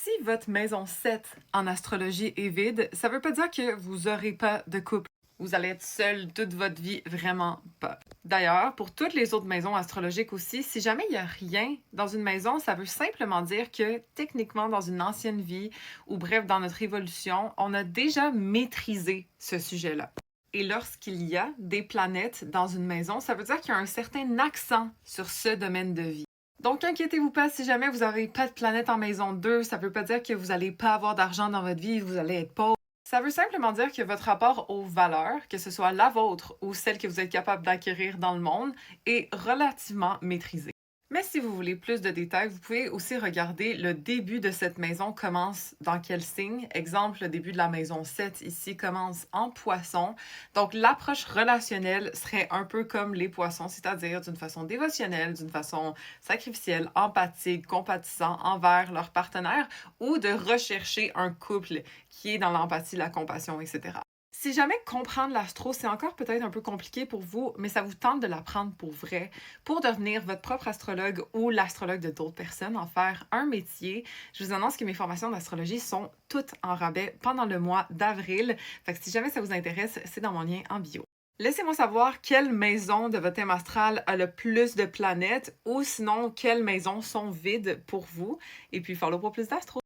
Si votre maison 7 en astrologie est vide, ça veut pas dire que vous aurez pas de couple. Vous allez être seul toute votre vie, vraiment pas. D'ailleurs, pour toutes les autres maisons astrologiques aussi, si jamais il y a rien dans une maison, ça veut simplement dire que techniquement dans une ancienne vie, ou bref dans notre évolution, on a déjà maîtrisé ce sujet-là. Et lorsqu'il y a des planètes dans une maison, ça veut dire qu'il y a un certain accent sur ce domaine de vie. Donc, inquiétez-vous pas, si jamais vous n'avez pas de planète en maison 2, ça ne veut pas dire que vous n'allez pas avoir d'argent dans votre vie, vous allez être pauvre. Ça veut simplement dire que votre rapport aux valeurs, que ce soit la vôtre ou celle que vous êtes capable d'acquérir dans le monde, est relativement maîtrisé. Mais si vous voulez plus de détails, vous pouvez aussi regarder le début de cette maison commence dans quel signe. Exemple, le début de la maison 7 ici commence en poisson. Donc, l'approche relationnelle serait un peu comme les poissons, c'est-à-dire d'une façon dévotionnelle, d'une façon sacrificielle, empathique, compatissant envers leur partenaire ou de rechercher un couple qui est dans l'empathie, la compassion, etc. Si jamais comprendre l'astro, c'est encore peut-être un peu compliqué pour vous, mais ça vous tente de l'apprendre pour vrai, pour devenir votre propre astrologue ou l'astrologue de d'autres personnes, en faire un métier, je vous annonce que mes formations d'astrologie sont toutes en rabais pendant le mois d'avril. Fait que si jamais ça vous intéresse, c'est dans mon lien en bio. Laissez-moi savoir quelle maison de votre thème astral a le plus de planètes ou sinon quelles maisons sont vides pour vous. Et puis, follow pour plus d'astro.